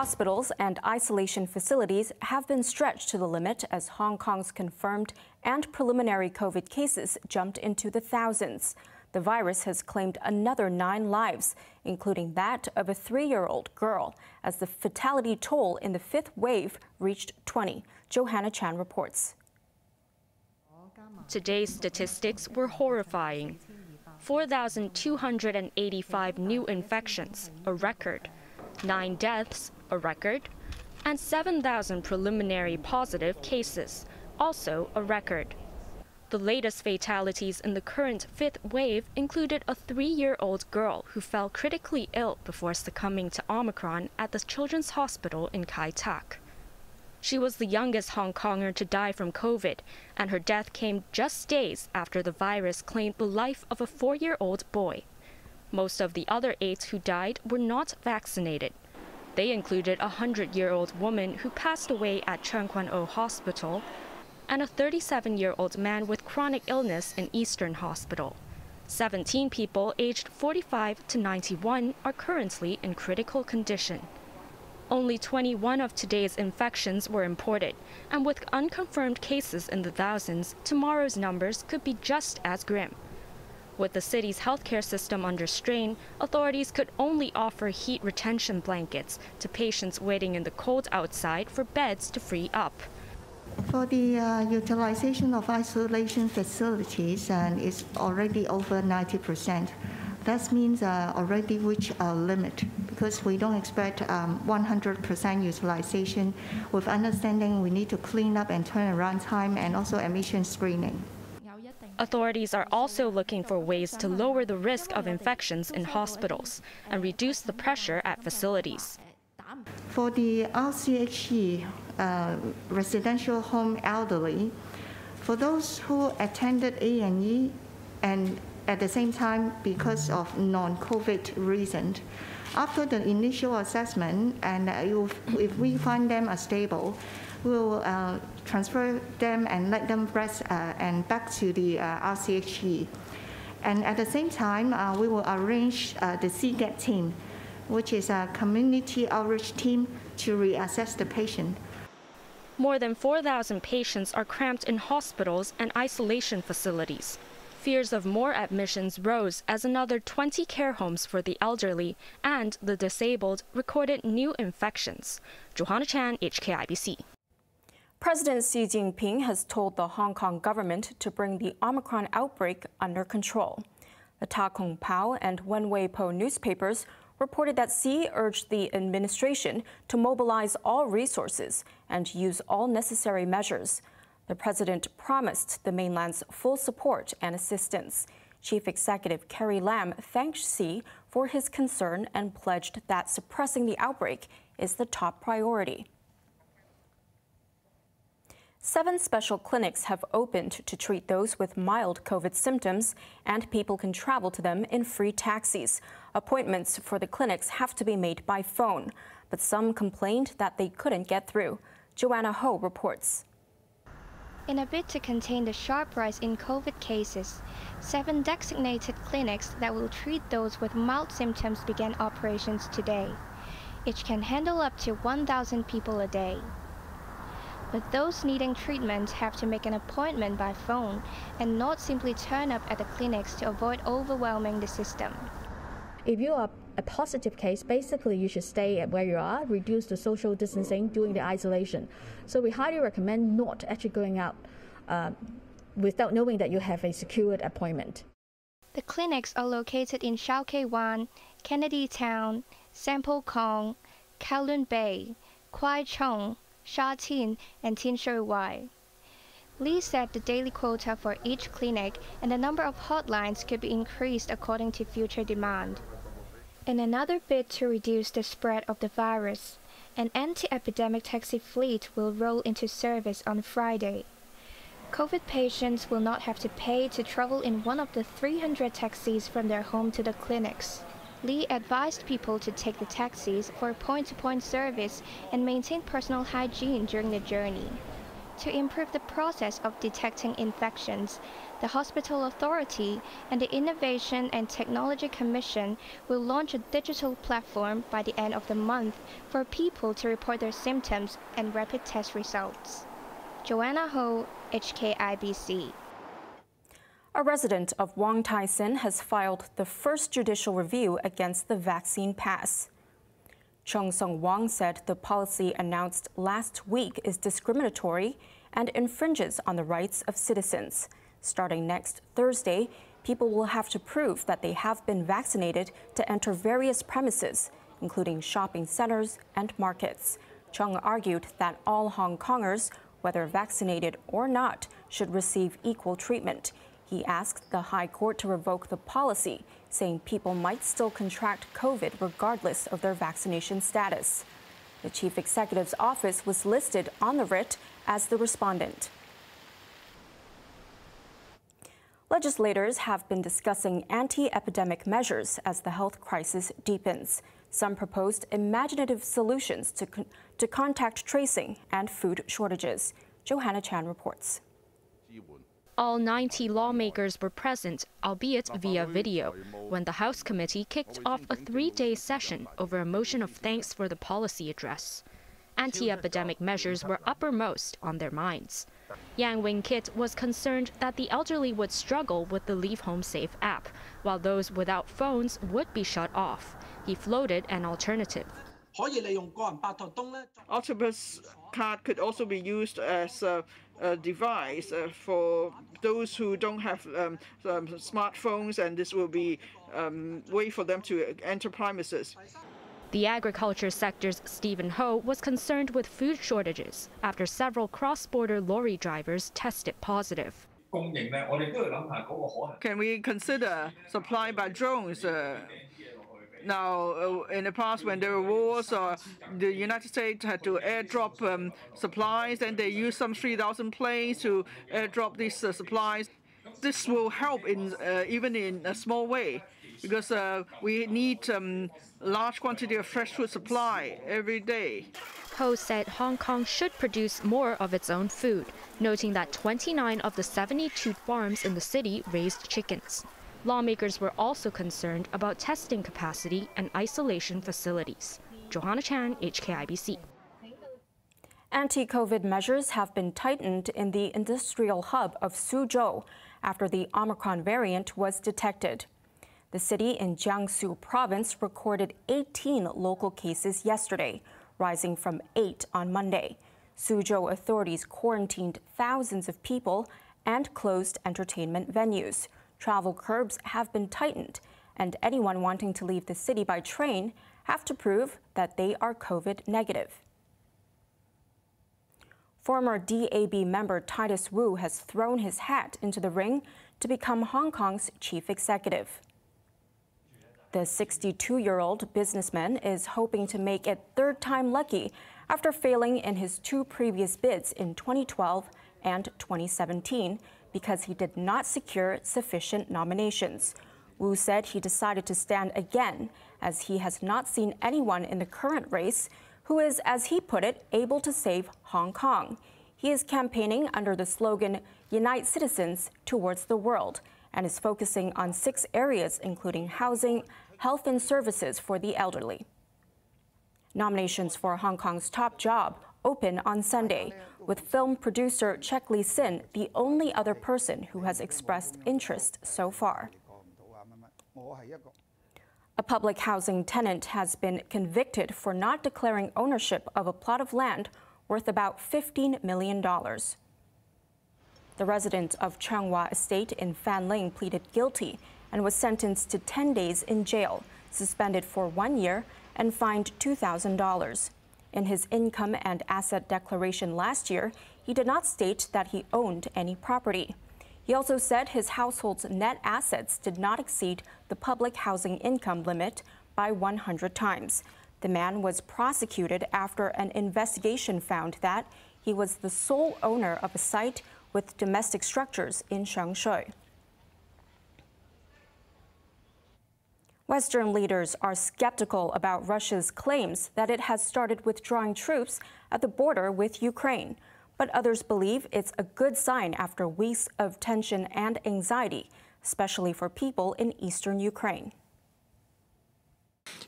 Hospitals and isolation facilities have been stretched to the limit as Hong Kong's confirmed and preliminary COVID cases jumped into the thousands. The virus has claimed another 9 lives, including that of a 3-year-old girl, as the fatality toll in the 5th wave reached 20. Johanna Chan reports. Today's statistics were horrifying. 4,285 new infections, a record. 9 deaths, a record. And 7,000 preliminary positive cases, also a record. The latest fatalities in the current 5th wave included a 3-year-old girl who fell critically ill before succumbing to Omicron at the Children's Hospital in Kai Tak. She was the youngest Hong Konger to die from COVID, and her death came just days after the virus claimed the life of a 4-year-old boy. Most of the other 8 who died were not vaccinated. They included a 100-year-old woman who passed away at Cheung Kwan O Hospital and a 37-year-old man with chronic illness in Eastern Hospital. 17 people aged 45 to 91 are currently in critical condition. Only 21 of today's infections were imported, and with unconfirmed cases in the thousands, tomorrow's numbers could be just as grim. With the city's healthcare system under strain, authorities could only offer heat retention blankets to patients waiting in the cold outside for beds to free up. For the utilization of isolation facilities, it's already over 90%. That means already reached a limit because we don't expect 100% utilization, with understanding we need to clean up and turnaround time and also admission screening. Authorities are also looking for ways to lower the risk of infections in hospitals and reduce the pressure at facilities. For the RCHE, residential home elderly, for those who attended A&E and at the same time because of non-COVID reasons, after the initial assessment, and if we find them are stable, we'll transfer them and let them rest and back to the RCHE. And at the same time, we will arrange the CGAT team, which is a community outreach team, to reassess the patient. More than 4,000 patients are cramped in hospitals and isolation facilities. Fears of more admissions rose as another 20 care homes for the elderly and the disabled recorded new infections. Johanna Chan, HKIBC. President Xi Jinping has told the Hong Kong government to bring the Omicron outbreak under control. The Ta Kung Pao and Wen Wei Po newspapers reported that Xi urged the administration to mobilize all resources and use all necessary measures. The president promised the mainland's full support and assistance. Chief Executive Carrie Lam thanked Xi for his concern and pledged that suppressing the outbreak is the top priority. 7 special clinics have opened to treat those with mild COVID symptoms, and people can travel to them in free taxis. Appointments for the clinics have to be made by phone, but some complained that they couldn't get through. Joanna Ho reports. In a bid to contain the sharp rise in COVID cases, 7 designated clinics that will treat those with mild symptoms began operations today. Each can handle up to 1,000 people a day. But those needing treatment have to make an appointment by phone and not simply turn up at the clinics to avoid overwhelming the system. If you are a positive case, basically you should stay at where you are, reduce the social distancing, doing the isolation. So we highly recommend not actually going out without knowing that you have a secured appointment. The clinics are located in Shau Kei Wan, Kennedy Town, Sampo Kong, Kowloon Bay, Kwai Chung, Sha Tin, and Tin Shui Wai. Lee said the daily quota for each clinic and the number of hotlines could be increased according to future demand. In another bid to reduce the spread of the virus, an anti-epidemic taxi fleet will roll into service on Friday. COVID patients will not have to pay to travel in one of the 300 taxis from their home to the clinics. Lee advised people to take the taxis for point-to-point service and maintain personal hygiene during the journey. To improve the process of detecting infections, the Hospital Authority and the Innovation and Technology Commission will launch a digital platform by the end of the month for people to report their symptoms and rapid test results. Joanna Ho, HKIBC. A resident of Wong has filed the first judicial review against the vaccine pass. Chung Sung-Wong said the policy announced last week is discriminatory and infringes on the rights of citizens. Starting next Thursday, people will have to prove that they have been vaccinated to enter various premises, including shopping centers and markets. Chung argued that all Hong Kongers, whether vaccinated or not, should receive equal treatment. He asked the High Court to revoke the policy, saying people might still contract COVID regardless of their vaccination status. The chief executive's office was listed on the writ as the respondent. Legislators have been discussing anti-epidemic measures as the health crisis deepens. Some proposed imaginative solutions to contact tracing and food shortages. Johanna Chan reports. All 90 lawmakers were present, albeit via video, when the House Committee kicked off a 3-day session over a motion of thanks for the policy address. Anti-epidemic measures were uppermost on their minds. Yang Wing-kit was concerned that the elderly would struggle with the Leave Home Safe app, while those without phones would be shut off. He floated an alternative. Octopus card could also be used as a device for those who don't have smartphones, and this will be a way for them to enter premises. The agriculture sector's Stephen Ho was concerned with food shortages after several cross-border lorry drivers tested positive. Can we consider supply by drones? Now, in the past, when there were wars, the United States had to airdrop supplies, and they used some 3,000 planes to airdrop these supplies. This will help even in a small way, because we need large quantity of fresh food supply every day. Ho said Hong Kong should produce more of its own food, noting that 29 of the 72 farms in the city raised chickens. Lawmakers were also concerned about testing capacity and isolation facilities. Johanna Chan, HKIBC. Anti-COVID measures have been tightened in the industrial hub of Suzhou after the Omicron variant was detected. The city in Jiangsu province recorded 18 local cases yesterday, rising from 8 on Monday. Suzhou authorities quarantined thousands of people and closed entertainment venues. Travel curbs have been tightened, and anyone wanting to leave the city by train have to prove that they are COVID negative. Former DAB member Titus Wu has thrown his hat into the ring to become Hong Kong's chief executive. The 62-year-old businessman is hoping to make it third time lucky after failing in his 2 previous bids in 2012 and 2017 because he did not secure sufficient nominations. Wu said he decided to stand again as he has not seen anyone in the current race who is, as he put it, able to save Hong Kong. He is campaigning under the slogan, "Unite Citizens Towards the World," and is focusing on 6 areas, including housing, health and services for the elderly. Nominations for Hong Kong's top job open on Sunday, with film producer Chek Lee Sin the only other person who has expressed interest so far. A public housing tenant has been convicted for not declaring ownership of a plot of land worth about $15 million. The resident of Changhua Estate in Fanling pleaded guilty and was sentenced to 10 days in jail, suspended for 1 year, and fined $2,000. In his income and asset declaration last year, he did not state that he owned any property. He also said his household's net assets did not exceed the public housing income limit by 100 times. The man was prosecuted after an investigation found that he was the sole owner of a site with domestic structures in Shangshui. Western leaders are skeptical about Russia's claims that it has started withdrawing troops at the border with Ukraine. But others believe it's a good sign after weeks of tension and anxiety, especially for people in eastern Ukraine.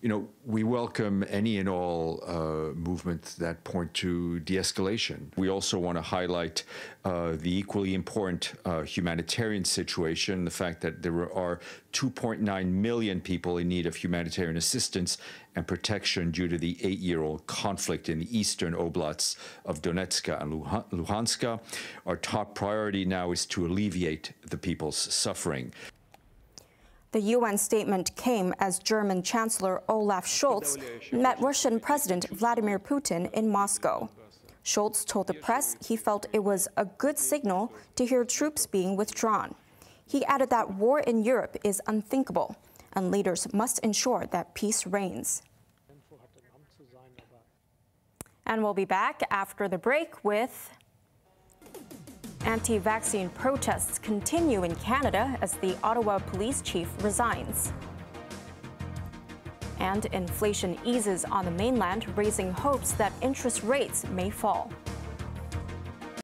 You know, we welcome any and all movements that point to de-escalation. We also want to highlight the equally important humanitarian situation, the fact that there are 2.9 million people in need of humanitarian assistance and protection due to the 8-year-old conflict in the eastern oblasts of Donetsk and Luhansk. Our top priority now is to alleviate the people's suffering. The UN statement came as German Chancellor Olaf Scholz met Russian President Vladimir Putin in Moscow. Scholz told the press he felt it was a good signal to hear troops being withdrawn. He added that war in Europe is unthinkable, and leaders must ensure that peace reigns. And we'll be back after the break with anti-vaccine protests continue in Canada as the Ottawa police chief resigns. And inflation eases on the mainland, raising hopes that interest rates may fall.